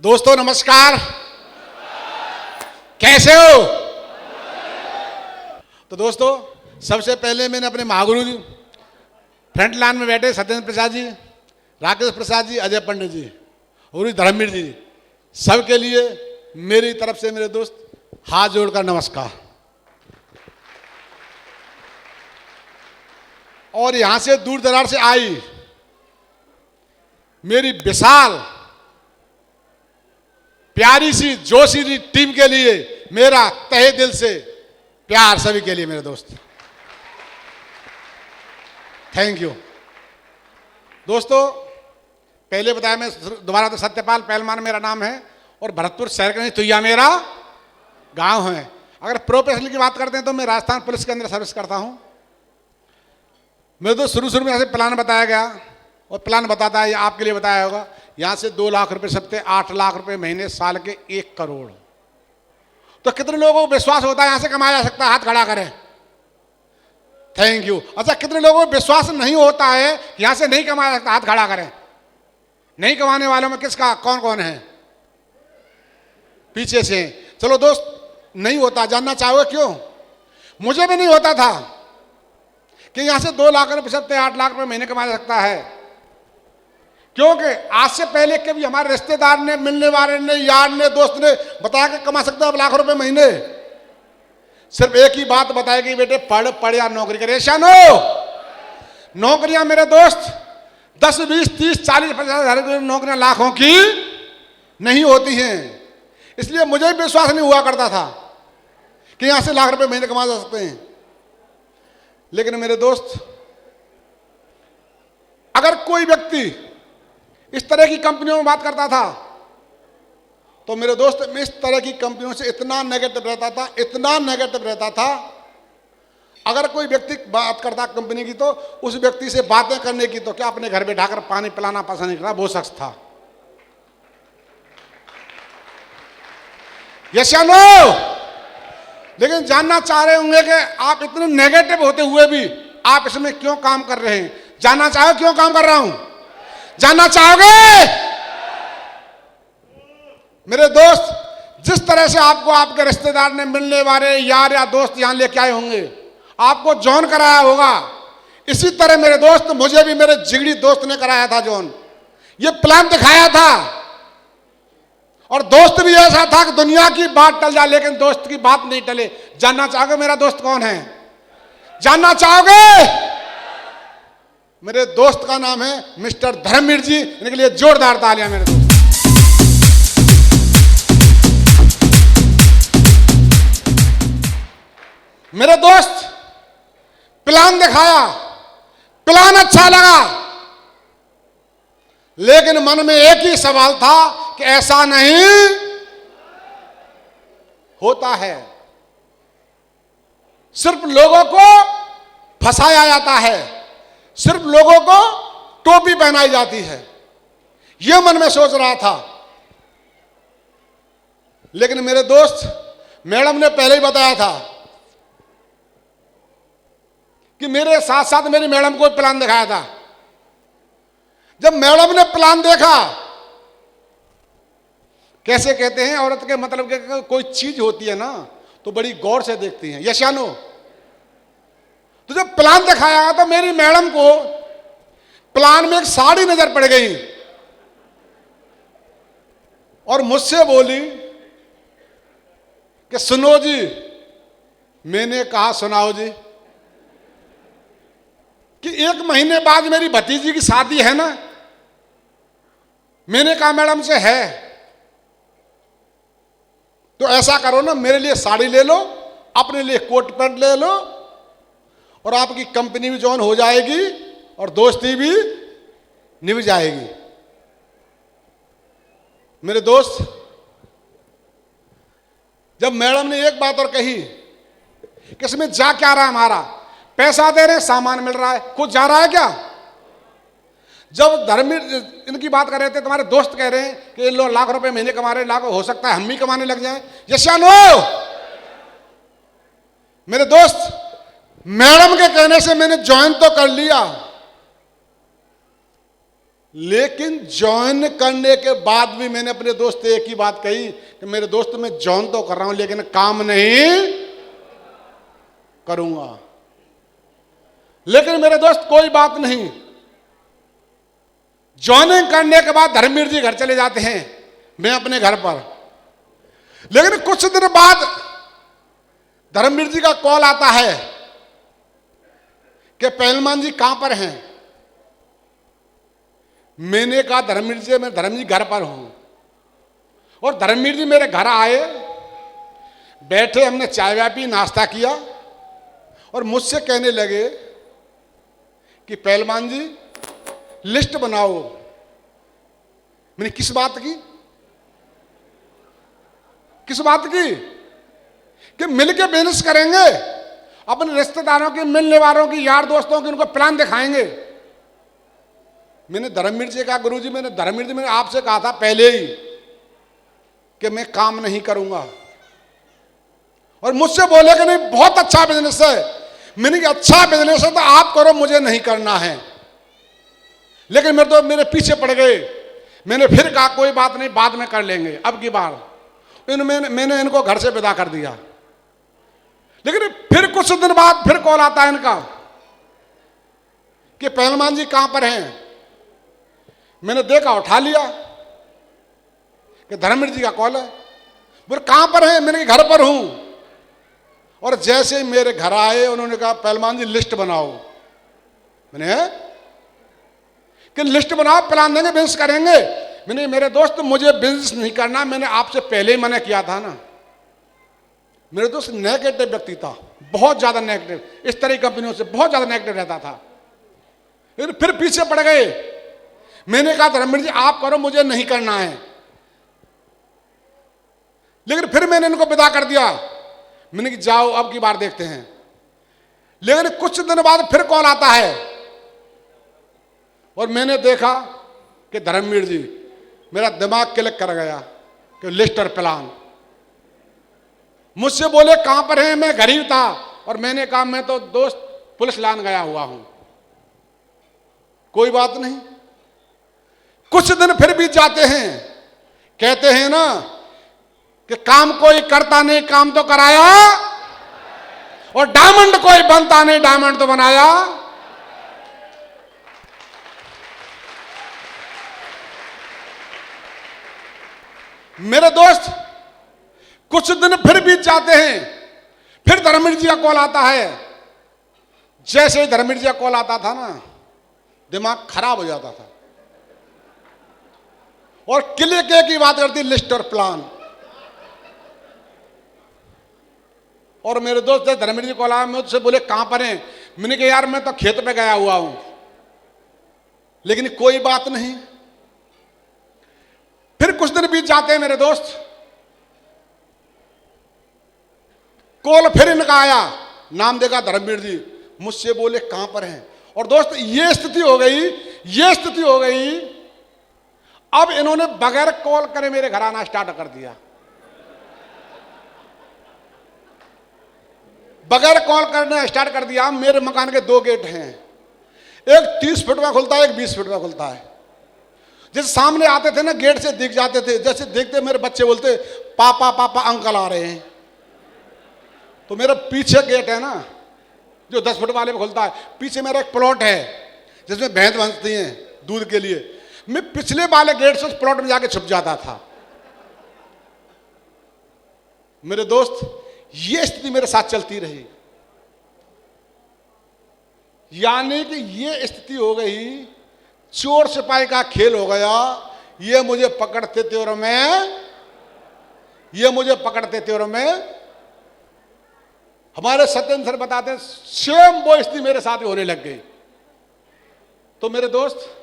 दोस्तों नमस्कार। कैसे हो? तो दोस्तों सबसे पहले मैंने अपने महागुरु जी, फ्रंट लाइन में बैठे सत्येंद्र प्रसाद जी, राकेश प्रसाद जी, अजय पंडित जी और धर्मवीर जी, सबके लिए मेरी तरफ से मेरे दोस्त हाथ जोड़कर नमस्कार। और यहां से दूर दराज से आई मेरी विशाल प्यारी सी जोशीली टीम के लिए मेरा तहे दिल से प्यार, सभी के लिए मेरे दोस्त, थैंक यू। दोस्तों पहले बताया, मैं दोबारा तो सत्यपाल पहलवान मेरा नाम है और भरतपुर शहर का नहीं तुया मेरा गांव है। अगर प्रोफेशनल की बात करते हैं तो मैं राजस्थान पुलिस के अंदर सर्विस करता हूं। मेरे तो शुरू में ऐसे प्लान बताया गया और प्लान बताता है, आपके लिए बताया होगा, यहां से 2 लाख रुपए सप्ते, 8 लाख रुपए महीने, साल के 1 करोड़। तो कितने लोगों को विश्वास होता है यहां से कमाया जा सकता है? हाथ खड़ा करें, थैंक यू। अच्छा, कितने लोगों को विश्वास नहीं होता है यहां से नहीं कमाया जा सकता? हाथ खड़ा करें। नहीं कमाने वालों में किसका कौन कौन है? पीछे से। चलो दोस्त, नहीं होता, जानना चाहोगे क्यों? मुझे भी नहीं होता था कि यहां से 2 लाख रुपए सप्ते, 8 लाख रुपए महीने कमाया जा सकता है, क्योंकि आज से पहले कभी हमारे रिश्तेदार ने, मिलने वाले ने, यार ने, दोस्त ने बताया कि कमा सकते हो आप लाख रुपए महीने। सिर्फ एक ही बात बताया कि बेटे पढ़ या नौकरी करे। शानो नौकरियां मेरे दोस्त 10, 20, 30, 40, 50 हजार नौकरियां लाखों की नहीं होती हैं। इसलिए मुझे भी विश्वास नहीं हुआ करता था कि यहां से लाख रुपए महीने कमा जा सकते हैं। लेकिन मेरे दोस्त, अगर कोई व्यक्ति इस तरह की कंपनियों में बात करता था तो मेरे दोस्त, मैं इस तरह की कंपनियों से इतना नेगेटिव रहता था, इतना नेगेटिव रहता था। अगर कोई व्यक्ति बात करता कंपनी की तो उस व्यक्ति से बातें करने की तो क्या, अपने घर बैठाकर पानी पिलाना पसंद नहीं करता, वो शख्स था। यस या नो? लेकिन जानना चाह रहे होंगे कि आप इतने नेगेटिव होते हुए भी आप इसमें क्यों काम कर रहे हैं? जानना चाहो क्यों काम कर रहा हूं? जानना चाहोगे? मेरे दोस्त, जिस तरह से आपको आपके रिश्तेदार ने, मिलने वाले यार या दोस्त यहां लेके आए होंगे, आपको जॉन कराया होगा, इसी तरह मेरे दोस्त मुझे भी मेरे जिगरी दोस्त ने कराया था जॉन। ये प्लान दिखाया था और दोस्त भी ऐसा था कि दुनिया की बात टल जाए लेकिन दोस्त की बात नहीं टले। जानना चाहोगे मेरा दोस्त कौन है? जानना चाहोगे? मेरे दोस्त का नाम है मिस्टर धर्मवीर जी। इनके लिए जोरदार तालियां मेरे दोस्त। मेरे दोस्त, प्लान दिखाया, प्लान अच्छा लगा, लेकिन मन में एक ही सवाल था कि ऐसा नहीं होता है। सिर्फ लोगों को फंसाया जाता है, सिर्फ लोगों को टोपी पहनाई जाती है, यह मन में सोच रहा था। लेकिन मेरे दोस्त, मैडम ने पहले ही बताया था कि मेरे साथ साथ मेरी मैडम को प्लान दिखाया था। जब मैडम ने प्लान देखा, कैसे कहते हैं औरत के मतलब के कोई चीज होती है ना तो बड़ी गौर से देखती हैं, यस या नो? तो जब प्लान दिखाया तो मेरी मैडम को प्लान में एक साड़ी नजर पड़ गई और मुझसे बोली कि सुनो जी। मैंने कहा सुनाओ जी। कि 1 महीने बाद मेरी भतीजी की शादी है ना। मैंने कहा मैडम से है, तो ऐसा करो ना, मेरे लिए साड़ी ले लो, अपने लिए कोट पैंट ले लो और आपकी कंपनी भी जॉइन हो जाएगी और दोस्ती भी निभ जाएगी। मेरे दोस्त, जब मैडम ने एक बात और कही कि इसमें जा क्या रहा है, हमारा पैसा दे रहे, सामान मिल रहा है, कुछ जा रहा है क्या? जब धर्मवीर इनकी बात कर रहे थे, तुम्हारे दोस्त कह रहे हैं कि लो लाख रुपए महीने कमा रहे, लाख हो सकता है हम भी कमाने लग जाए, यस या नो? मेरे दोस्त, मैडम के कहने से मैंने ज्वाइन तो कर लिया, लेकिन ज्वाइन करने के बाद भी मैंने अपने दोस्त से एक ही बात कही कि मेरे दोस्त मैं ज्वाइन तो कर रहा हूं लेकिन काम नहीं करूंगा। लेकिन मेरे दोस्त कोई बात नहीं, ज्वाइनिंग करने के बाद धर्मवीर जी घर चले जाते हैं, मैं अपने घर पर। लेकिन कुछ दिन बाद धर्मवीर जी का कॉल आता है कि पहलवान जी कहां पर हैं। मैंने कहा धर्मवीर जी मैं धर्म जी घर पर हूं। और धर्मवीर जी मेरे घर आए, बैठे, हमने चाय वाय पी, नाश्ता किया और मुझसे कहने लगे कि पहलवान जी लिस्ट बनाओ। मैंने किस बात की? किस बात की? कि मिलके बिजनेस करेंगे, अपने रिश्तेदारों की, मिलने वालों की, यार दोस्तों की, उनको प्लान दिखाएंगे। मैंने धर्मवीर जी कहा गुरुजी मैंने आपसे कहा था पहले ही कि मैं काम नहीं करूंगा। और मुझसे बोले कि नहीं बहुत अच्छा बिजनेस है। मैंने कहा अच्छा बिजनेस है तो आप करो, मुझे नहीं करना है। लेकिन मेरे पीछे पड़ गए। मैंने फिर कहा कोई बात नहीं, बाद में कर लेंगे, अब की बार। मैंने इनको घर से विदा कर दिया। लेकिन फिर कुछ दिन बाद फिर कॉल आता है इनका कि पहलवान जी कहां पर हैं। मैंने देखा, उठा लिया कि धर्मवीर जी का कॉल है। बोले कहां पर हैं? मैंने घर पर हूं। और जैसे ही मेरे घर आए उन्होंने कहा पहलवान जी लिस्ट बनाओ। मैंने कि लिस्ट बनाओ, प्लान देंगे, बिजनेस करेंगे। मैंने मेरे दोस्त मुझे बिजनेस नहीं करना, मैंने आपसे पहले ही मना किया था ना। मेरे दोस्त नेगेटिव व्यक्ति था, बहुत ज्यादा नेगेटिव, इस तरह की कंपनियों से बहुत ज्यादा नेगेटिव रहता था। लेकिन फिर पीछे पड़ गए। मैंने कहा धर्मवीर जी आप करो, मुझे नहीं करना है। लेकिन फिर मैंने इनको विदा कर दिया। मैंने कि जाओ अब की बार देखते हैं। लेकिन कुछ दिन बाद फिर कॉल आता है और मैंने देखा कि धर्मवीर जी, मेरा दिमाग क्लिक कर गया कि लिस्ट और प्लान। मुझसे बोले कहां पर हैं? मैं गरीब था और मैंने कहा मैं तो दोस्त पुलिस लाइन गया हुआ हूं। कोई बात नहीं। कुछ दिन फिर बीत जाते हैं। कहते हैं ना कि काम कोई करता नहीं, काम तो कराया। और डायमंड कोई बनता नहीं, डायमंड तो बनाया। मेरे दोस्त कुछ दिन फिर बीत जाते हैं। फिर धर्मवीर जी का कॉल आता है। जैसे ही धर्मवीर जी का कॉल आता था ना, दिमाग खराब हो जाता था। और क्लिक की बात करती लिस्ट और प्लान। और मेरे दोस्त धर्मवीर जी कॉल आया, मुझसे बोले कहां पर हैं। मैंने कहा यार मैं तो खेत पे गया हुआ हूं। लेकिन कोई बात नहीं। फिर कुछ दिन बीत जाते हैं मेरे दोस्त। कॉल फिर इनका आया, नाम देखा धर्मवीर जी। मुझसे बोले कहां पर हैं। और दोस्त ये स्थिति हो गई। अब इन्होंने बगैर कॉल करे मेरे घर आना स्टार्ट कर दिया। बगैर कॉल करना स्टार्ट कर दिया। मेरे मकान के 2 गेट हैं, एक 30 फीट में खुलता है, एक 20 फीट में खुलता है। जैसे सामने आते थे ना गेट से दिख जाते थे। जैसे देखते मेरे बच्चे बोलते पापा पापा अंकल आ रहे हैं। तो मेरा पीछे गेट है ना जो 10 फुट वाले में खुलता है, पीछे मेरा एक प्लॉट है जिसमें भैंस बंधती हैं दूध के लिए। मैं पिछले वाले गेट से उस प्लॉट में जाके छुप जाता था। मेरे दोस्त ये स्थिति मेरे साथ चलती रही। यानी कि ये स्थिति हो गई, चोर सिपाही का खेल हो गया। ये मुझे पकड़ते थे और मैं हमारे सत्येंद्र सर बताते हैं सेम वो स्थिति मेरे साथ ही होने लग गई। तो मेरे दोस्त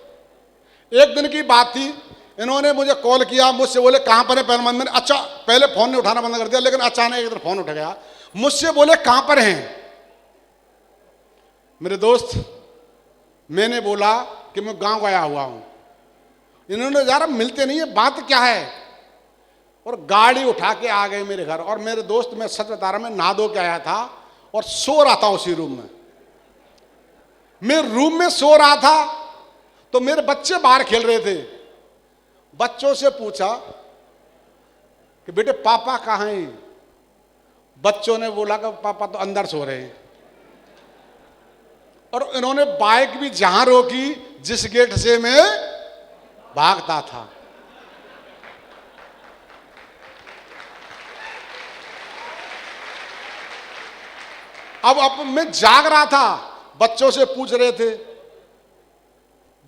एक दिन की बात थी, इन्होंने मुझे कॉल किया। मुझसे बोले कहां पर है पहलवान। मैंने अच्छा पहले फोन नहीं उठाना बंद कर दिया, लेकिन अचानक एक दिन फोन उठ गया। मुझसे बोले कहां पर हैं। मेरे दोस्त मैंने बोला कि मैं गांव गया हुआ हूं। इन्होंने यार मिलते नहीं है, बात क्या है। और गाड़ी उठा के आ गए मेरे घर। और मेरे दोस्त मैं सच बता रहा, मैं नहा धो के आया था और सो रहा था उसी रूम में। मैं रूम में सो रहा था तो मेरे बच्चे बाहर खेल रहे थे, बच्चों से पूछा कि बेटे पापा कहाँ हैं? बच्चों ने बोला कि पापा तो अंदर सो रहे हैं। और इन्होंने बाइक भी जहां रोकी जिस गेट से मैं भागता था। अब मैं जाग रहा था, बच्चों से पूछ रहे थे,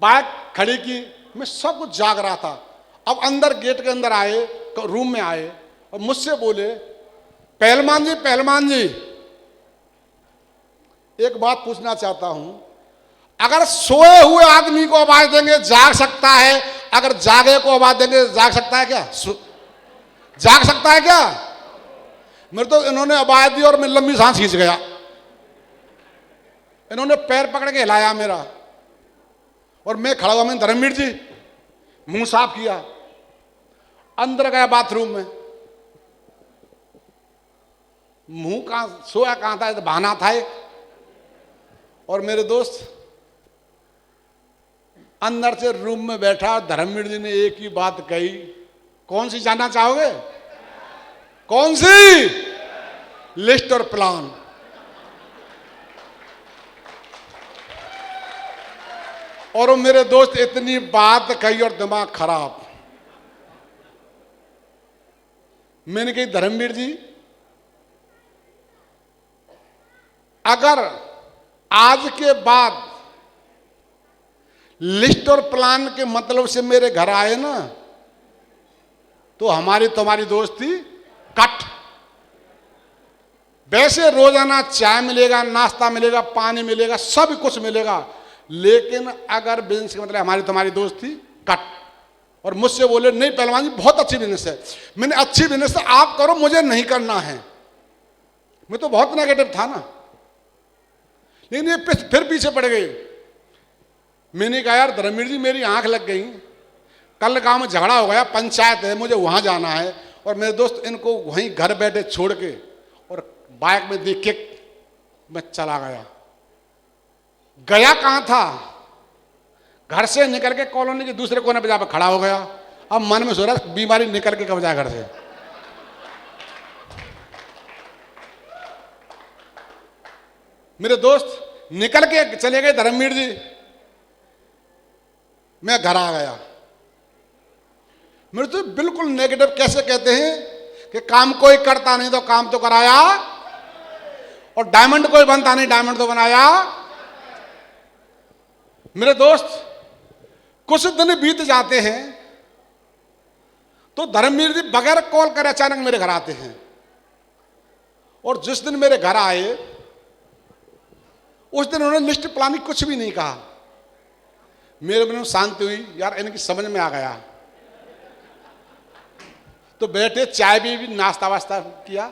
बाइक खड़ी की, मैं सब कुछ जाग रहा था। अब अंदर गेट के अंदर आए, तो रूम में आए और मुझसे बोले, पहलवान जी, पहलवान जी, एक बात पूछना चाहता हूं, अगर सोए हुए आदमी को आवाज देंगे जाग सकता है, अगर जागे को आवाज देंगे जाग सकता है क्या? जाग सकता है क्या? मेरे तो इन्होंने आवाज दी और मैं लंबी सांस खींच गया। इन्होंने पैर पकड़ के हिलाया मेरा, और मैं खड़ा हुआ, मैंने धर्मवीर जी मुंह साफ किया, अंदर गया बाथरूम में। मुंह कहां, सोया कहां था, तो बहाना था एक। और मेरे दोस्त अंदर से रूम में बैठा, धर्मवीर जी ने एक ही बात कही, कौन सी जानना चाहोगे? कौन सी? लिस्ट और प्लान। और वो मेरे दोस्त इतनी बात कही और दिमाग खराब। मैंने कही, धर्मवीर जी अगर आज के बाद लिस्ट और प्लान के मतलब से मेरे घर आए ना, तो हमारी तुम्हारी दोस्ती कट। वैसे रोजाना चाय मिलेगा, नाश्ता मिलेगा, पानी मिलेगा, सब कुछ मिलेगा, लेकिन अगर बिजनेस के मतलब हमारी तुम्हारी दोस्ती कट। और मुझसे बोले, नहीं पहलवान जी बहुत अच्छी बिजनेस है। मैंने, अच्छी बिजनेस है आप करो, मुझे नहीं करना है। मैं तो बहुत नेगेटिव था ना, लेकिन ये फिर पीछे पड़ गए। मैंने कहा, यार धर्मवीर जी मेरी आंख लग गई, कल गांव में झगड़ा हो गया, पंचायत है, मुझे वहां जाना है। और मेरे दोस्त इनको वहीं घर बैठे छोड़ के और बाइक में देख के मैं चला गया। गया कहां था? घर से निकल के कॉलोनी के दूसरे कोने पे जाकर खड़ा हो गया। अब मन में सो रहा, बीमारी निकल के कब जाए घर से। मेरे दोस्त निकल के चले गए, धर्मवीर जी मैं घर आ गया। मेरे तो बिल्कुल नेगेटिव। कैसे कहते हैं कि काम कोई करता नहीं तो काम तो कराया, और डायमंड कोई बनता नहीं डायमंड तो बनाया। मेरे दोस्त कुछ दिन बीत जाते हैं तो धर्मवीर जी बगैर कॉल करे अचानक मेरे घर आते हैं। और जिस दिन मेरे घर आए उस दिन उन्होंने लिस्ट प्लानिंग कुछ भी नहीं कहा। मेरे मन में शांति हुई, यार इनकी समझ में आ गया। तो बैठे, चाय भी नाश्ता वास्ता किया।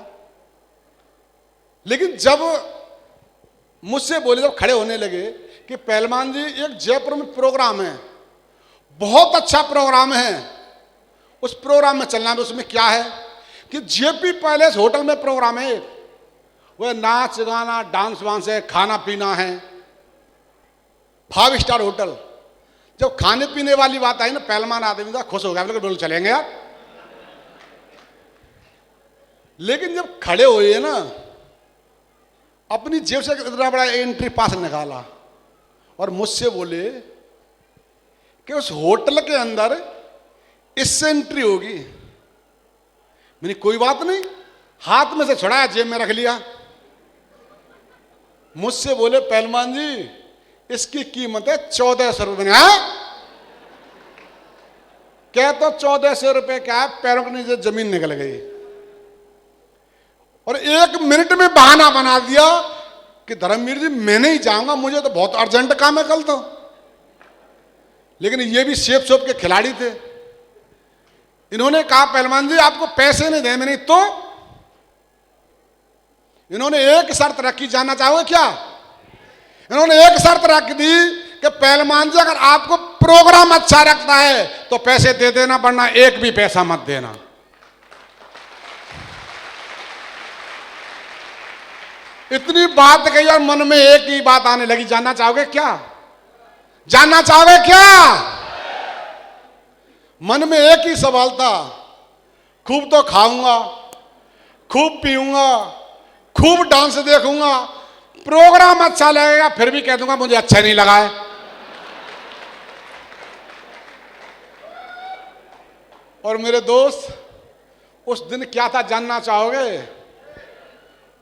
लेकिन जब मुझसे बोले, जब खड़े होने लगे कि पहलवान जी एक जयपुर में प्रोग्राम है, बहुत अच्छा प्रोग्राम है, उस प्रोग्राम में चलना है। उसमें क्या है कि जेपी पैलेस होटल में प्रोग्राम है, वह नाच गाना डांस वांस है, खाना पीना है, 5 स्टार होटल। जब खाने पीने वाली बात आई ना, पहलवान आदमी था, खुश हो गया, बोले चलेंगे यार। लेकिन जब खड़े हुए ना, अपनी जेब से इतना बड़ा एंट्री पास निकाला और मुझसे बोले कि उस होटल के अंदर इससे एंट्री होगी। मैंने कोई बात नहीं, हाथ में से छुड़ाया, जेब में रख लिया। मुझसे बोले, पहलवान जी इसकी कीमत है 1400 रुपये। क्या तो 1400 रुपये क्या है, पैरों के नीचे जमीन निकल गई। और 1 मिनट में बहाना बना दिया कि धर्मवीर जी मैं नहीं जाऊंगा, मुझे तो बहुत अर्जेंट काम है कल तो। लेकिन ये भी शेप शोप के खिलाड़ी थे। इन्होंने कहा, पहलवान जी आपको पैसे नहीं दे। मैंने तो इन्होंने एक शर्त रखी, जानना चाहोगे क्या? इन्होंने एक शर्त रख दी कि पहलवान जी अगर आपको प्रोग्राम अच्छा रखता है तो पैसे दे देना, वरना एक भी पैसा मत देना। इतनी बात कही और मन में एक ही बात आने लगी, जानना चाहोगे क्या? जानना चाहोगे क्या? मन में एक ही सवाल था, खूब तो खाऊंगा, खूब पीऊंगा, खूब डांस देखूंगा, प्रोग्राम अच्छा लगेगा, फिर भी कह दूंगा मुझे अच्छा नहीं लगा है। और मेरे दोस्त, उस दिन क्या था जानना चाहोगे?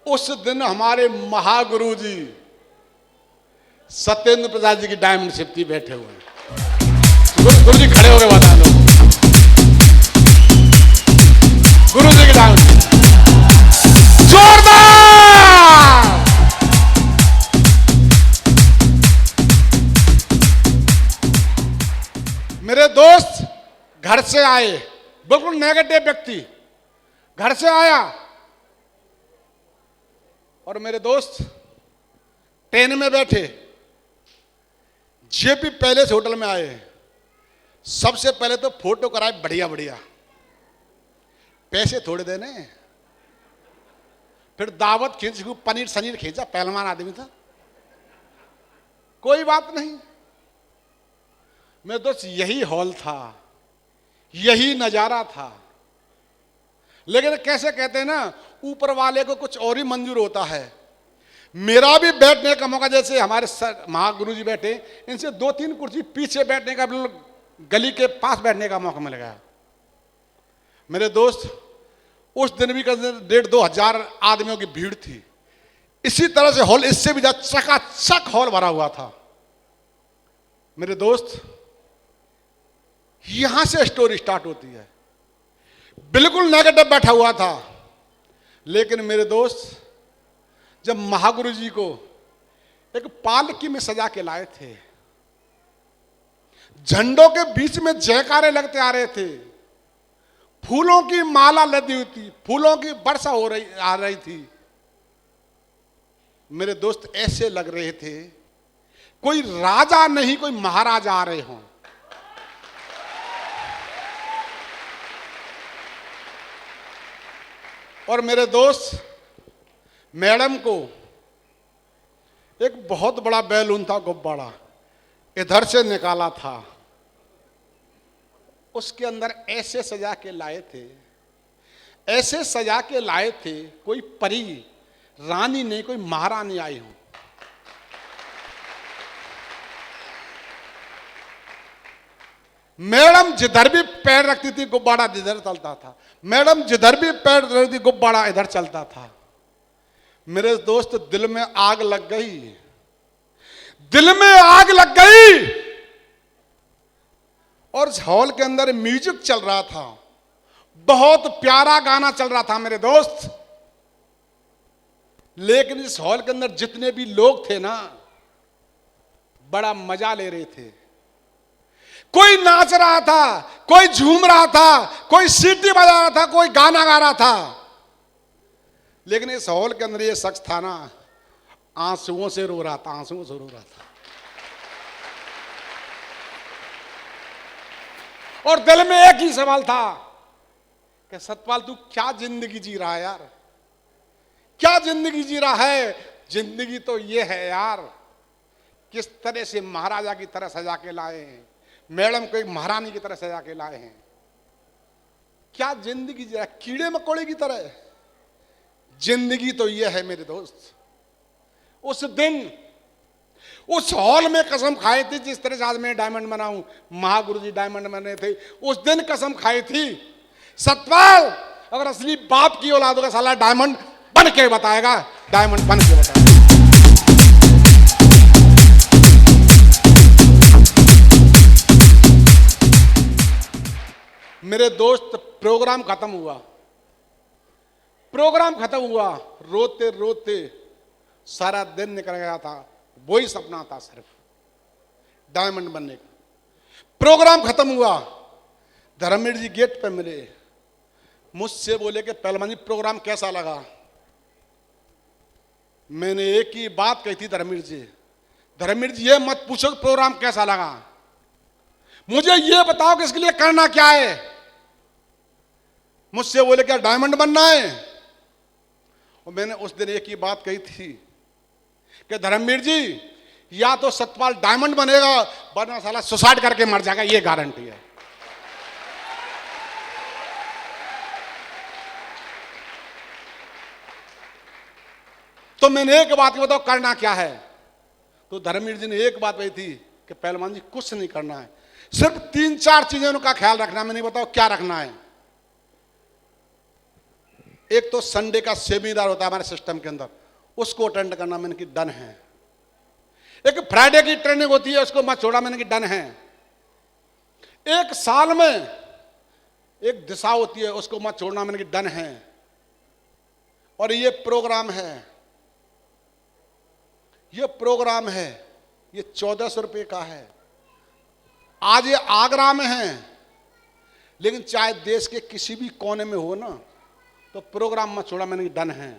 उस दिन हमारे महागुरु जी सत्येंद्र प्रसाद जी की डायमंड शिप थी, बैठे हुए हैं। गुरु जी खड़े हो गए, बता दो गुरु जी की डायमंड जोरदार। मेरे दोस्त घर से आए, बिल्कुल नेगेटिव व्यक्ति घर से आया, और मेरे दोस्त ट्रेन में बैठे, जेपी पैलेस होटल में आए। सबसे पहले तो फोटो कराए बढ़िया बढ़िया, पैसे थोड़े देने, फिर दावत खींच, पनीर सनीर खींचा, पहलवान आदमी था, कोई बात नहीं। मेरे दोस्त यही हॉल था, यही नजारा था। लेकिन कैसे कहते हैं ना, ऊपर वाले को कुछ और ही मंजूर होता है। मेरा भी बैठने का मौका, जैसे हमारे सर महागुरु जी बैठे, इनसे 2-3 कुर्सी पीछे बैठने का, गली के पास बैठने का मौका मिल गया। मेरे दोस्त उस दिन भी 1,500-2 हजार आदमियों की भीड़ थी। इसी तरह से हॉल, इससे भी ज्यादा चकाचक हॉल भरा हुआ था। मेरे दोस्त यहां से स्टोरी स्टार्ट होती है। बिल्कुल नेगेटिव बैठा हुआ था, लेकिन मेरे दोस्त जब महागुरु जी को एक पालकी में सजा के लाए थे, झंडों के बीच में जयकारे लगते आ रहे थे, फूलों की माला लदी हुई थी, फूलों की वर्षा आ रही थी। मेरे दोस्त ऐसे लग रहे थे कोई राजा नहीं, कोई महाराजा आ रहे हों। और मेरे दोस्त मैडम को एक बहुत बड़ा बैलून था, गुब्बारा, इधर से निकाला था, उसके अंदर ऐसे सजा के लाए थे, ऐसे सजा के लाए थे, कोई परी रानी नहीं, कोई महारानी आई हो। मैडम जिधर भी पैर रखती थी गुब्बारा जिधर चलता था, मैडम जिधर भी पैर रखती थी गुब्बारा इधर चलता था। मेरे दोस्त दिल में आग लग गई, दिल में आग लग गई। और इस हॉल के अंदर म्यूजिक चल रहा था, बहुत प्यारा गाना चल रहा था मेरे दोस्त। लेकिन इस हॉल के अंदर जितने भी लोग थे ना, बड़ा मजा ले रहे थे। कोई नाच रहा था, कोई झूम रहा था, कोई सीटी बजा रहा था, कोई गाना गा रहा था। लेकिन इस हॉल के अंदर ये शख्स था ना, आंसुओं से रो रहा था, आंसुओं से रो रहा था। और दिल में एक ही सवाल था कि सतपाल तू क्या जिंदगी जी रहा है यार, क्या जिंदगी जी रहा है? जिंदगी तो ये है यार, किस तरह से महाराजा की तरह सजा के लाए हैं, मैडम को एक महारानी की तरह सजा के लाए हैं। क्या जिंदगी जी रहा है, कीड़े मकोड़े की तरह? जिंदगी तो ये है मेरे दोस्त। उस दिन उस हॉल में कसम खाई थी, जिस तरह से आज मैं डायमंड बनाऊं, महागुरु जी डायमंड बने थे, उस दिन कसम खाई थी, सतपाल अगर असली बाप की औलाद होगा साला डायमंड बन के बताएगा, डायमंड बन के बताएगा। मेरे दोस्त प्रोग्राम खत्म हुआ, प्रोग्राम खत्म हुआ, रोते रोते सारा दिन निकल गया था। वही सपना था सिर्फ डायमंड बनने का। प्रोग्राम खत्म हुआ, धर्मवीर जी गेट पे मिले, मुझसे बोले कि पहलवान जी प्रोग्राम कैसा लगा? मैंने एक ही बात कही थी धर्मवीर जी ये मत पूछो प्रोग्राम कैसा लगा, मुझे ये बताओ कि इसके लिए करना क्या है। मुझसे बोले क्या डायमंड बनना है? और मैंने उस दिन एक ही बात कही थी कि धर्मवीर जी या तो सतपाल डायमंड बनेगा वरना साला सुसाइड करके मर जाएगा, ये गारंटी है। तो मैंने एक बात बताओ करना क्या है। तो धर्मवीर जी ने एक बात कही थी कि पहलवान जी कुछ नहीं करना है, सिर्फ 3-4 चीजों का ख्याल रखना है। मैंने बताओ क्या रखना है। एक तो संडे का सेमिनार होता है हमारे सिस्टम के अंदर, उसको अटेंड करना मैंने कि डन है। एक फ्राइडे की ट्रेनिंग होती है, उसको मत छोड़ा, मैंने कि डन है। एक साल में एक दिशा होती है, उसको मत छोड़ना, मैंने कि डन है। और ये प्रोग्राम है, ये प्रोग्राम है, ये 1400 रुपये का है। आज ये आगरा में है, लेकिन चाहे देश के किसी भी कोने में हो ना, तो प्रोग्राम मत छोड़ा, मैंने डन है।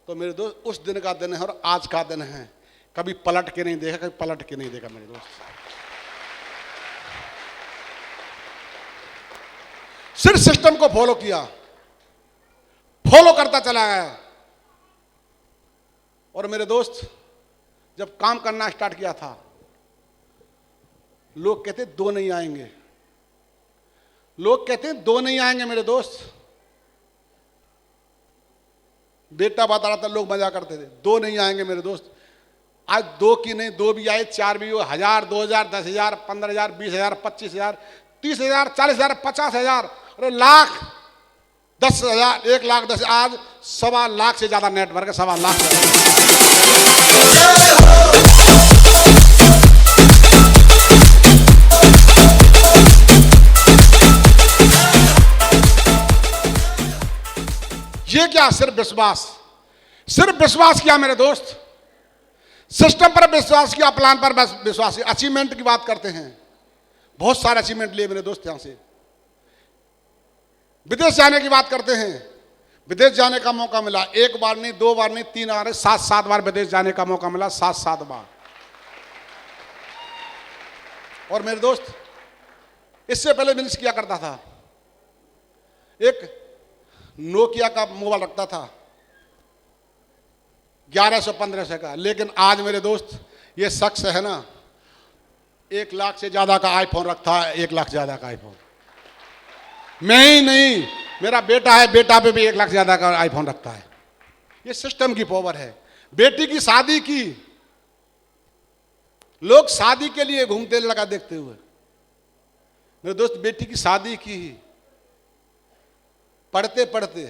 तो मेरे दोस्त उस दिन का दिन है और आज का दिन है, कभी पलट के नहीं देखा, कभी पलट के नहीं देखा मेरे दोस्त। सिर्फ सिस्टम को फॉलो किया, फॉलो करता चला गया। और मेरे दोस्त जब काम करना स्टार्ट किया था, लोग कहते 2 नहीं आएंगे, लोग कहते हैं 2 नहीं आएंगे। मेरे दोस्त बेटा बता रहा था, लोग मजा करते थे 2 नहीं आएंगे। मेरे दोस्त आज 2 की नहीं, 2 भी आए, 4 भी हो, 1000, 2000, 10,000, 15,000, 20,000, 25,000, 30,000, 40,000, 50,000, अरे लाख, 10,000, 1,10,000, आज 1.25 लाख से ज्यादा नेटवर्क है, 1.25 लाख से। ये क्या, सिर्फ विश्वास, सिर्फ विश्वास किया मेरे दोस्त। सिस्टम पर विश्वास किया, प्लान पर विश्वास किया। अचीवमेंट की बात करते हैं, बहुत सारे अचीवमेंट लिए मेरे दोस्त यहां से। विदेश जाने की बात करते हैं, विदेश जाने का मौका मिला, 1 बार नहीं, 2 बार नहीं, 3 बार, 7 बार विदेश जाने का मौका मिला, 7 बार। और मेरे दोस्त इससे पहले बिजनेस किया करता था, एक नोकिया का मोबाइल रखता था 1100-1500 का। लेकिन आज मेरे दोस्त ये शख्स है ना, 1 लाख से ज्यादा का आईफोन रखता है, 1 लाख ज्यादा का आईफोन। मैं ही नहीं, मेरा बेटा है, बेटा पे भी 1 लाख ज्यादा का आईफोन रखता है। ये सिस्टम की पावर है। बेटी की शादी की, लोग शादी के लिए घूमते लड़का देखते हुए। मेरे दोस्त बेटी की शादी की, पढ़ते पढ़ते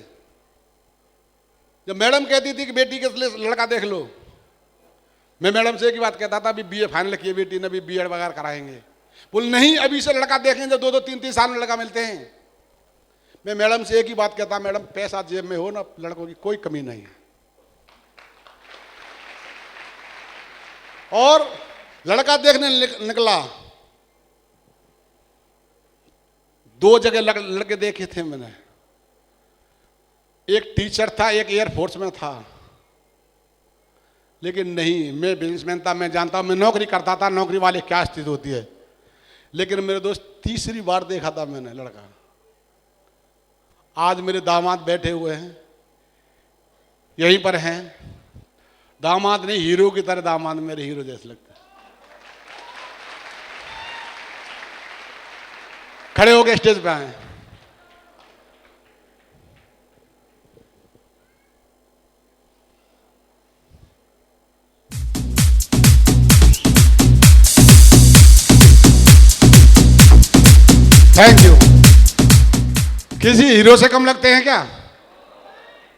जब मैडम कहती थी कि बेटी के लिए लड़का देख लो, मैं मैडम से एक ही बात कहता था, अभी बीए फाइनल किए बेटी ने, अभी बीएड वगैरह कराएंगे। बोल नहीं, अभी से लड़का देखेंगे, जब 2-2, 3-3 साल में लड़का मिलते हैं। मैं मैडम से एक ही बात कहता, मैडम पैसा जेब में हो ना, लड़कों की कोई कमी नहीं है। और लड़का देखने निकला, 2 जगह लड़के देखे थे मैंने। एक टीचर था, एक एयरफोर्स में था। लेकिन नहीं, मैं बिजनेसमैन था, मैं जानता हूं, मैं नौकरी करता था, नौकरी वाले क्या स्थिति होती है। लेकिन मेरे दोस्त 3री बार देखा था मैंने लड़का। आज मेरे दामाद बैठे हुए हैं, यहीं पर हैं। दामाद नहीं, हीरो की तरह दामाद, मेरे हीरो जैसे लगता है। खड़े होकर स्टेज पे आए। Thank you. किसी हीरो से कम लगते हैं क्या?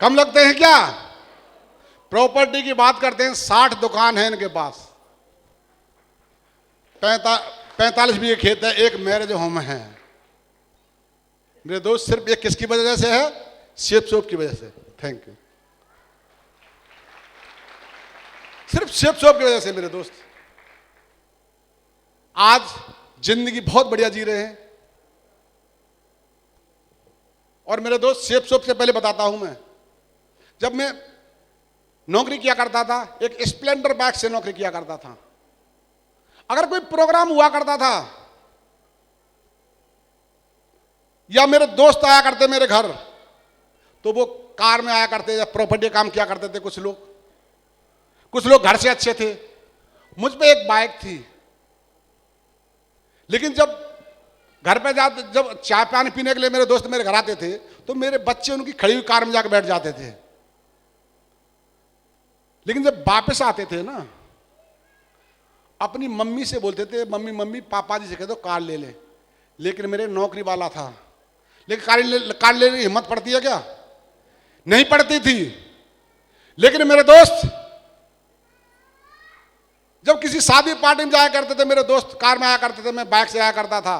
कम लगते हैं क्या? प्रॉपर्टी की बात करते हैं, 60 दुकान है इनके पास, 45 भी खेत है, एक मैरिज होम है। मेरे दोस्त सिर्फ ये किसकी वजह से है? शेप शॉप की वजह से। Thank you. सिर्फ शेप शॉप की वजह से मेरे दोस्त आज जिंदगी बहुत बढ़िया जी रहे हैं। और मेरे दोस्त शेप शॉप से पहले बताता हूं, मैं जब मैं नौकरी किया करता था, एक स्प्लेंडर बाइक से नौकरी किया करता था। अगर कोई प्रोग्राम हुआ करता था या मेरे दोस्त आया करते मेरे घर, तो वो कार में आया करते, या प्रॉपर्टी काम किया करते थे कुछ लोग, कुछ लोग घर से अच्छे थे। मुझ पे एक बाइक थी, लेकिन जब घर पे जाते, जब चाय पानी पीने के लिए मेरे दोस्त मेरे घर आते थे, तो मेरे बच्चे उनकी खड़ी हुई कार में जाकर बैठ जाते थे। लेकिन जब वापस आते थे ना, अपनी मम्मी से बोलते थे, मम्मी मम्मी पापा जी से कह दो कार ले ले। लेकिन मेरे नौकरी वाला था, लेकिन कार लेने की हिम्मत पड़ती है क्या? नहीं पड़ती थी। लेकिन मेरे दोस्त जब किसी शादी पार्टी में जाया करते थे, मेरे दोस्त कार में आया करते थे, मैं बाइक से आया करता था।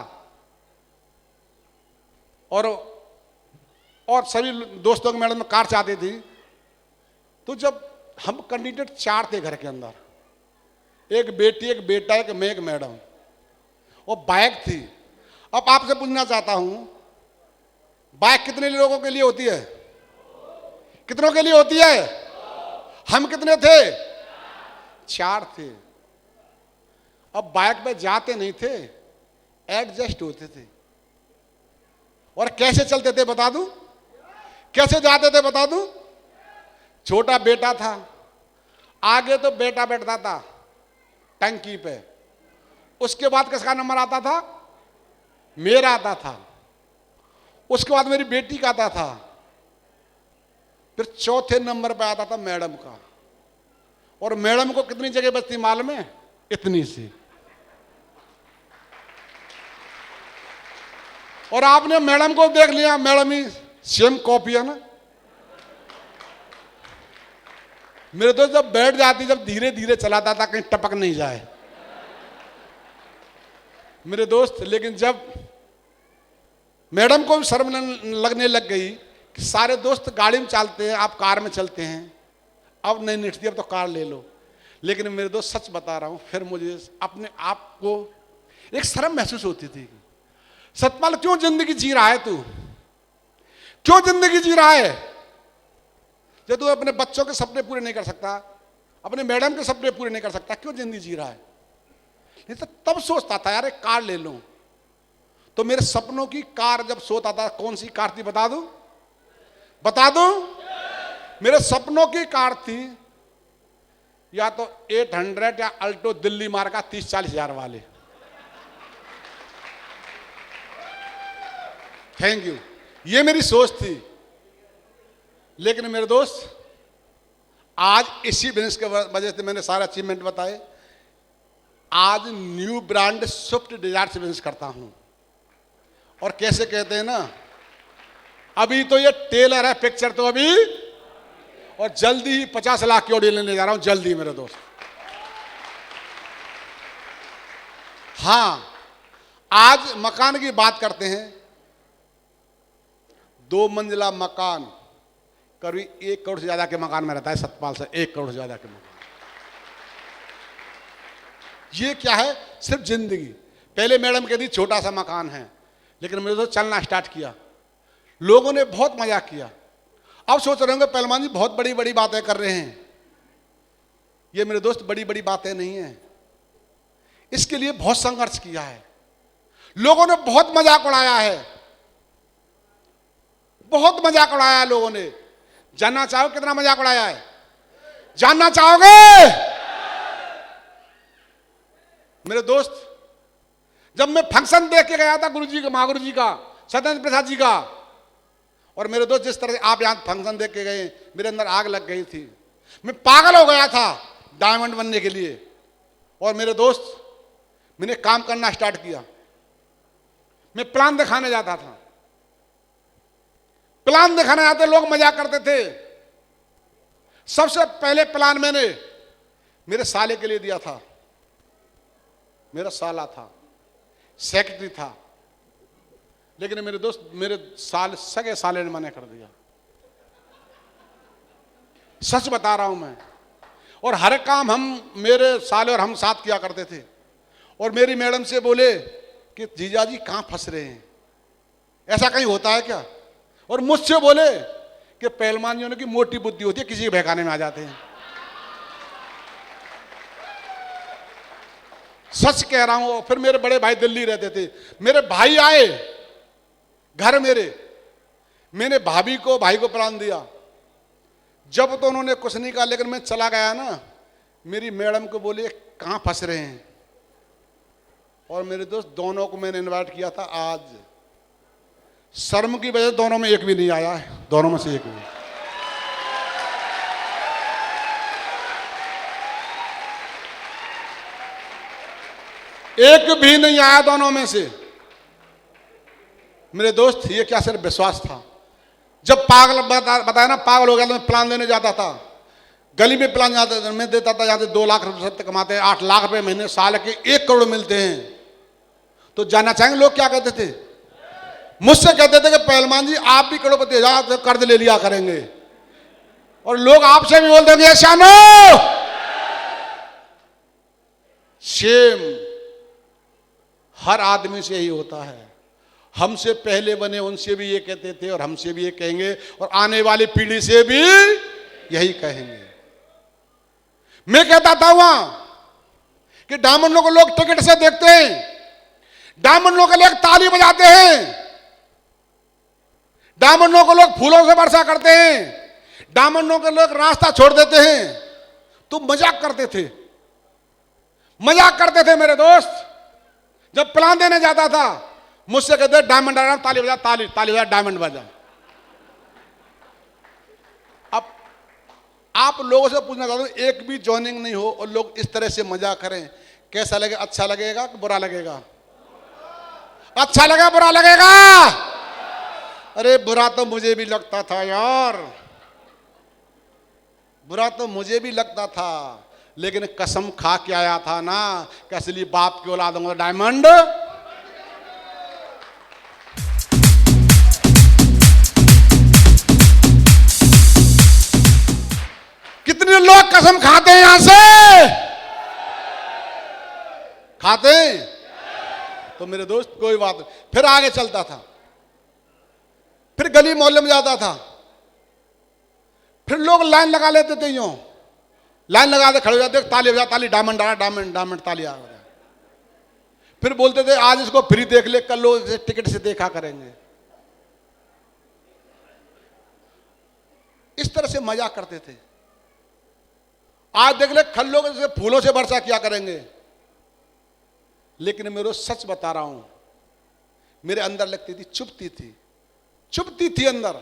और सभी दोस्तों की मैडम में कार से आती थी। तो जब हम कैंडिडेट 4 थे घर के अंदर, एक बेटी, एक बेटा, एक मैं, एक मैडम, और बाइक थी। अब आपसे पूछना चाहता हूं, बाइक कितने लोगों के लिए होती है? कितनों के लिए होती है? हम कितने थे? 4 थे। अब बाइक पे जाते नहीं थे, एडजस्ट होते थे। और कैसे चलते थे बता दूं? कैसे जाते थे बता दूं? छोटा बेटा था, आगे तो बेटा बैठता था टंकी पे, उसके बाद किसका नंबर आता था? मेरा आता था। उसके बाद मेरी बेटी का आता था, फिर चौथे नंबर पे आता था मैडम का। और मैडम को कितनी जगह बचती मालूम है? इतनी सी। और आपने मैडम को देख लिया, मैडम ही सेम कॉपी है ना। मेरे दोस्त जब बैठ जाती, जब धीरे धीरे चलाता था कहीं टपक नहीं जाए मेरे दोस्त। लेकिन जब मैडम को भी शर्म लगने लग गई कि सारे दोस्त गाड़ी में चलते हैं, आप कार में चलते हैं, अब नहीं निठती, अब तो कार ले लो। लेकिन मेरे दोस्त सच बता रहा हूं, फिर मुझे अपने आप को एक शर्म महसूस होती थी। सतपाल क्यों जिंदगी जी रहा है तू? क्यों जिंदगी जी रहा है? जब तू अपने बच्चों के सपने पूरे नहीं कर सकता, अपने मैडम के सपने पूरे नहीं कर सकता, क्यों जिंदगी जी रहा है? नहीं तो तब सोचता था यार एक कार ले लूं। तो मेरे सपनों की कार जब सोता था, कौन सी कार थी बता दूं? बता दूं? मेरे सपनों की कार थी या तो 800 या अल्टो दिल्ली मार्का 30-40 हजार वाले। थैंक यू, ये मेरी सोच थी। लेकिन मेरे दोस्त आज इसी बिजनेस के वजह से मैंने सारे अचीवमेंट बताए। आज न्यू ब्रांड स्विफ्ट डिजायर से बिजनेस करता हूं। और कैसे कहते हैं ना, अभी तो ये टेलर है, पिक्चर तो अभी, और जल्दी ही 50 लाख की ऑडियो लेने जा रहा हूं, जल्दी मेरे दोस्त। हां, आज मकान की बात करते हैं। 2 मंजिला मकान, करीब 1 करोड़ से ज्यादा के मकान में रहता है सतपाल से, 1 करोड़ से ज्यादा के मकान। ये क्या है? सिर्फ जिंदगी। पहले मैडम कहती छोटा सा मकान है, लेकिन मेरे दोस्त चलना स्टार्ट किया, लोगों ने बहुत मजाक किया। अब सोच रहे होंगे पहलवान जी बहुत बड़ी बड़ी बातें कर रहे हैं। ये मेरे दोस्त बड़ी बड़ी बातें नहीं है, इसके लिए बहुत संघर्ष किया है। लोगों ने बहुत मजाक उड़ाया है, बहुत मजाक उड़ाया है लोगों ने। जानना चाहो कितना मजाक उड़ाया है? जानना चाहोगे? मेरे दोस्त जब मैं फंक्शन देख के गया था गुरुजी का, महागुरु जी का, सत्येंद्र प्रसाद जी का, और मेरे दोस्त जिस तरह से आप यहां फंक्शन देख के गए, मेरे अंदर आग लग गई थी। मैं पागल हो गया था डायमंड बनने के लिए। और मेरे दोस्त मैंने काम करना स्टार्ट किया। मैं प्लान दिखाने जाता था, प्लान दिखाने जाते लोग मजाक करते थे। सबसे पहले प्लान मैंने मेरे साले के लिए दिया था। मेरा साला था, सेक्रेटरी था, लेकिन मेरे दोस्त मेरे सगे साले ने मना कर दिया। सच बता रहा हूं मैं। और हर काम हम मेरे साले और हम साथ किया करते थे। और मेरी मैडम से बोले कि जीजा जी कहां फंस रहे हैं, ऐसा कहीं होता है क्या? और मुझसे बोले कि पहलवान जी की मोटी बुद्धि होती है, किसी के बहकाने में आ जाते हैं। सच कह रहा हूं। फिर मेरे बड़े भाई दिल्ली रहते थे, मेरे भाई आए घर मेरे, मैंने भाई को प्लान दिया। जब तो उन्होंने कुछ नहीं कहा, लेकिन मैं चला गया ना, मेरी मैडम को बोली कहाँ फंस रहे हैं, और मेरे दोस्त दोनों को मैंने इनवाइट किया था। आज शर्म की वजह से दोनों में एक भी नहीं आया है, दोनों में से एक भी। एक भी नहीं आया दोनों में से। मेरे दोस्त ये क्या सिर्फ विश्वास था। जब पागल बताया ना, पागल हो गया तो मैं प्लान देने जाता था, गली में प्लान जाता मैं देता था, यहाँ से 2 लाख रुपए सबसे कमाते हैं, 8 लाख रुपए महीने, साल के 1 करोड़ मिलते हैं। तो जानना चाहेंगे लोग क्या कहते थे? मुझसे कहते थे कि पहलवान जी आप भी करोड़पति हो जाओ, तो कर्ज ले लिया करेंगे। और लोग आपसे भी बोलते हैं शानो शेम। हर आदमी से यही होता है। हमसे पहले बने उनसे भी ये कहते थे, और हमसे भी ये कहेंगे, और आने वाली पीढ़ी से भी यही कहेंगे। मैं कहता था वहां कि डायमंडों को लोग टिकट से देखते हैं, डायमंडों के लोग ताली बजाते हैं, डायमंडों को लोग फूलों से वर्षा करते हैं, डायमंडों के लोग रास्ता छोड़ देते हैं। तो मजाक करते थे, मजाक करते थे मेरे दोस्त। जब प्लान देने जाता था मुझसे कहते डायमंड आ रहा, ताली बजा, ताली ताली बजा, डायमंड बजा। अब आप लोगों से पूछना चाहता हूं, एक भी ज्वाइनिंग नहीं हो और लोग इस तरह से मजाक करें, कैसा लगेगा? अच्छा लगेगा कि बुरा लगेगा? अच्छा लगेगा बुरा लगेगा? अरे बुरा तो मुझे भी लगता था यार, बुरा तो मुझे भी लगता था, लेकिन कसम खा के आया था ना कि असली बाप की औलाद दूंगा डायमंड। कितने लोग कसम खाते हैं यहां से? खाते हैं? तो मेरे दोस्त कोई बात नहीं। फिर आगे चलता था, फिर गली मोहल्ले में जाता था, फिर लोग लाइन लगा लेते थे, यूं लाइन लगा के खड़े हो जाते, ताली बजा, ताली, डायमंड आ रहा, डायमंड डायमंड, ताली आ रहा। फिर बोलते थे आज इसको फ्री देख ले, कल लोग इसे टिकट से देखा करेंगे। इस तरह से मजाक करते थे। आज देख ले, कल लोग इसे फूलों से वर्षा किया करेंगे। लेकिन मेरे सच बता रहा हूं, मेरे अंदर लगती थी, चुभती थी अंदर।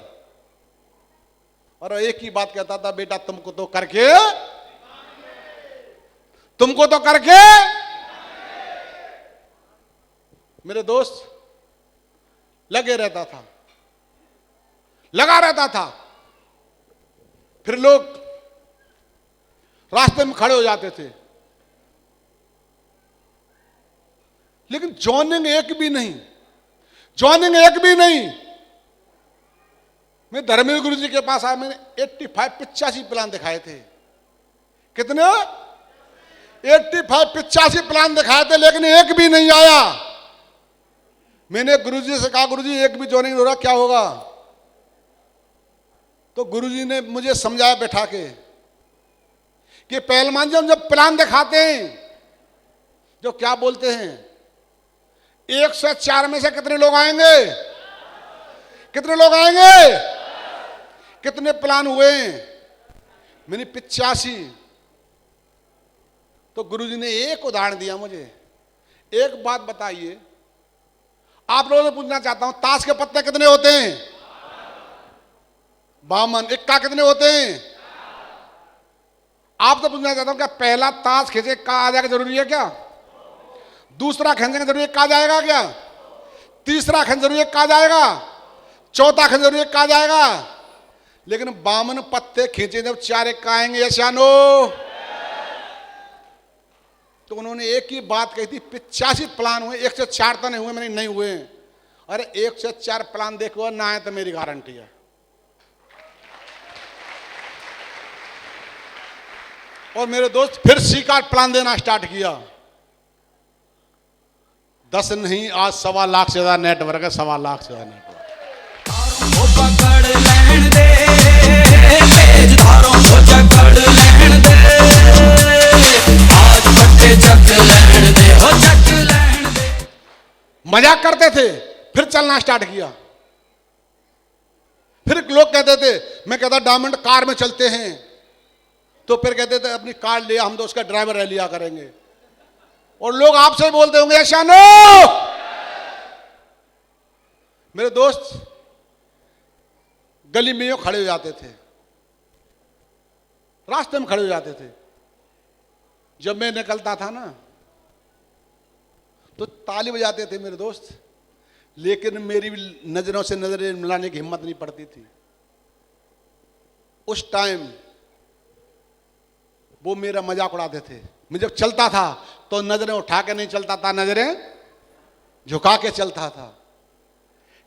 और एक ही बात कहता था, बेटा तुमको तो करके मेरे दोस्त लगा रहता था। फिर लोग रास्ते में खड़े हो जाते थे, लेकिन ज्वाइनिंग एक भी नहीं। मैं धर्मवीर गुरु जी के पास आया, मैंने 85 प्लान दिखाए थे। कितने? 85 प्लान दिखाए थे, लेकिन एक भी नहीं आया। मैंने गुरुजी से कहा, गुरुजी एक भी ज्वाइनिंग हो रहा, क्या होगा? तो गुरुजी ने मुझे समझाया बैठा के कि पहलवान जी हम जब प्लान दिखाते हैं, जो क्या बोलते हैं, 104 में से कितने लोग आएंगे? कितने लोग आएंगे? कितने प्लान हुए? मैंने 85। तो गुरुजी ने एक उदाहरण दिया मुझे। एक बात बताइए, आप लोगों से पूछना चाहता हूं, ताश के पत्ते कितने होते हैं? 52। इक्का कितने होते हैं? आपसे पूछना चाहता हूं, क्या पहला ताश खींचे इक्का आ जाएगा जरूरी है क्या? दूसरा खींचेंगे जरूरी इक्का आ जाएगा क्या? तीसरा खींच जरूरी इक्का आ जाएगा? चौथा खींच जरूरी इक्का आ जाएगा? लेकिन 52 पत्ते खींचे जब 4 इक्का आएंगे, या नो? तो उन्होंने एक ही बात कही थी, 85 प्लान हुए, 104 तो नहीं हुए, मैंने नहीं हुए। अरे 104 प्लान देखो ना आए तो मेरी गारंटी है। और मेरे दोस्त फिर सीका प्लान देना स्टार्ट किया। 10 नहीं, आज 1.25 लाख से ज्यादा नेटवर्क है, 1.25 लाख से ज्यादा नेटवर्क। मजाक करते थे, फिर चलना स्टार्ट किया। फिर लोग कहते थे, मैं कहता डायमंड कार में चलते हैं, तो फिर कहते थे अपनी कार लिया, हम तो उसका ड्राइवर रह लिया करेंगे। और लोग आपसे बोलते होंगे शानो। मेरे दोस्त गली में यूं खड़े हो जाते थे, रास्ते में खड़े हो जाते थे। जब मैं निकलता था ना तो ताली बजाते थे मेरे दोस्त, लेकिन मेरी नजरों से नजरें मिलाने की हिम्मत नहीं पड़ती थी। उस टाइम वो मेरा मजाक उड़ाते थे। मैं जब चलता था तो नजरें उठा के नहीं चलता था, नजरें झुका के चलता था।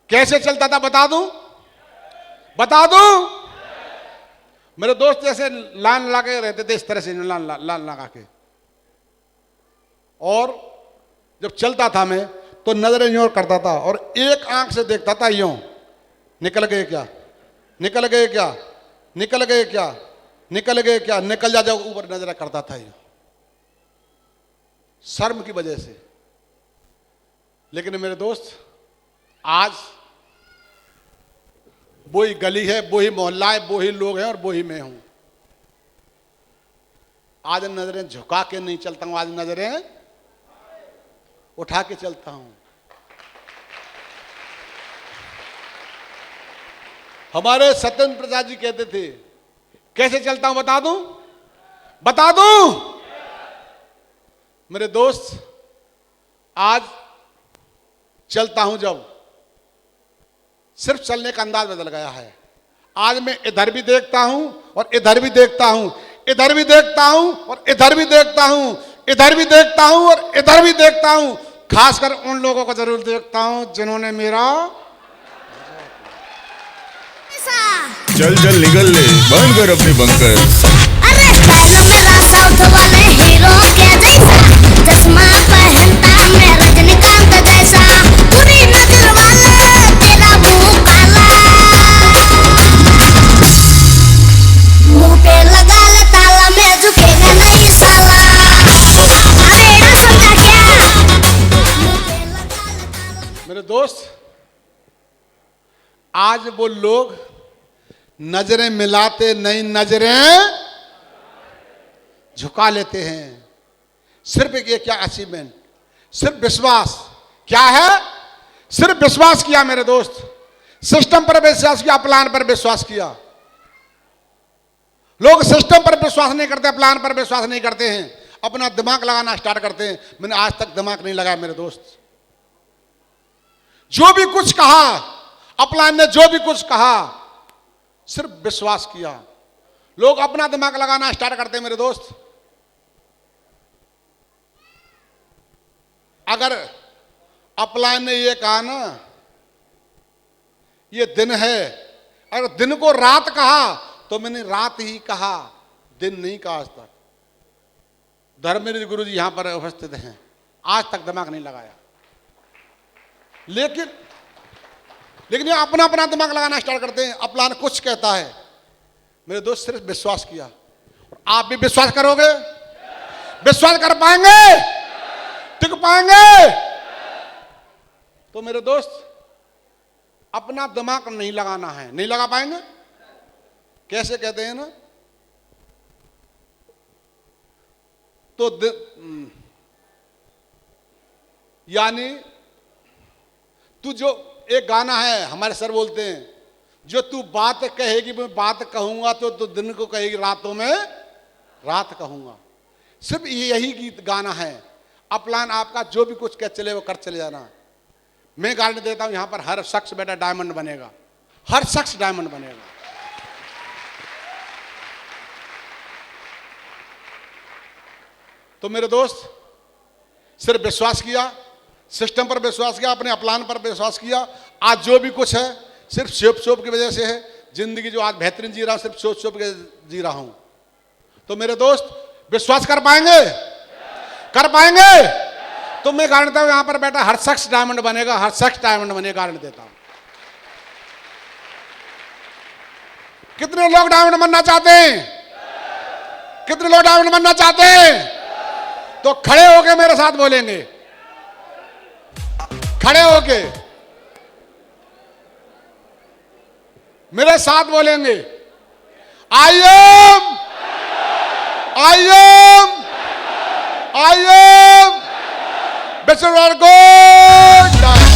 कैसे चलता था बता दूं? बता दूं? मेरे दोस्त जैसे लाइन लगा के रहते थे, इस तरह से लाइन लगा के, और जब चलता था मैं तो नजरें यूं करता था और एक आंख से देखता था यूं, निकल गए क्या, निकल गए क्या, निकल गए क्या, निकल गए क्या, निकल जा, जब ऊपर नजर करता था यूं, शर्म की वजह से। लेकिन मेरे दोस्त आज वही गली है, वही मोहल्ला है, वही लोग हैं और वही मैं हूं। आज नजरें झुका के नहीं चलता हूं, आज नजरें उठा के चलता हूं। हमारे सत्येंद्र प्रसाद जी कहते थे, कैसे चलता हूं बता दूं? बता दूं? मेरे दोस्त आज चलता हूं जब, सिर्फ चलने का अंदाज बदल गया है। आज मैं इधर भी देखता हूं और इधर भी देखता हूं, इधर भी देखता हूं और इधर भी देखता हूं, इधर भी देखता हूं और इधर भी देखता हूं। खासकर उन लोगों को जरूर देखता हूं जिन्होंने मेरा चल चल निकल ले, बंद कर अपनी बंकर। अरे स्टाइल मेरा साउथ वाले हीरो के जैसा, चश्मा पहनता मैं रजनीकांत जैसा, बुरी नजर वाले तेरा मुंह काला, मुंह पे लगा ले ताला, मैं झुकेगा नहीं साला। अरे समझा क्या? मुंह पे लगा ले ताला। मेरे दोस्त आज वो लोग नजरें मिलाते नहीं, नजरें झुका लेते हैं। सिर्फ ये क्या अचीवमेंट, सिर्फ विश्वास। क्या है? सिर्फ विश्वास किया मेरे दोस्त, सिस्टम पर विश्वास किया, प्लान पर विश्वास किया। लोग सिस्टम पर विश्वास नहीं करते, प्लान पर विश्वास नहीं करते हैं, अपना दिमाग लगाना स्टार्ट करते हैं। मैंने आज तक दिमाग नहीं लगाया मेरे दोस्त। जो भी कुछ कहा अपलान ने, जो भी कुछ कहा, सिर्फ विश्वास किया। लोग अपना दिमाग लगाना स्टार्ट करते हैं मेरे दोस्त। अगर अपलाइन ने ये कहा ना ये दिन है, अगर दिन को रात कहा तो मैंने रात ही कहा, दिन नहीं कहा आज तक। धर्मेंद्र गुरु जी यहां पर उपस्थित हैं, आज तक दिमाग नहीं लगाया। लेकिन ये अपना अपना दिमाग लगाना स्टार्ट करते हैं। अपलान कुछ कहता है, मेरे दोस्त सिर्फ विश्वास किया। और आप भी विश्वास करोगे? विश्वास कर पाएंगे? टिक पाएंगे? तो मेरे दोस्त अपना दिमाग नहीं लगाना है, नहीं लगा पाएंगे। कैसे कहते हैं ना, तो यानी तू जो एक गाना है हमारे सर बोलते हैं, जो तू बात कहेगी मैं बात कहूंगा, तो दिन को कहेगी रातों में रात कहूंगा। सिर्फ यही गीत गाना है। अपलान आपका जो भी कुछ कह चले वो कर चले जाना। मैं गारंटी देता हूं यहां पर हर शख्स बेटा डायमंड बनेगा, हर शख्स डायमंड बनेगा। तो मेरे दोस्त सिर्फ विश्वास किया, सिस्टम पर विश्वास किया, अपने अपलान पर विश्वास किया। आज जो भी कुछ है सिर्फ शोप की वजह से है। जिंदगी जो आज बेहतरीन जी रहा हूं, सिर्फ शोप के जी रहा हूं। तो मेरे दोस्त विश्वास कर पाएंगे? कर पाएंगे? तो मैं गारंटी देता हूं यहां पर बैठा हर शख्स डायमंड बनेगा, हर शख्स डायमंड बनेगा, गारंटी देता हूं। कितने लोग डायमंड बनना चाहते हैं? कितने लोग डायमंड बनना चाहते हैं? तो खड़े होके मेरे साथ बोलेंगे, खड़े होके मेरे साथ बोलेंगे, I am I am Mr. Argo.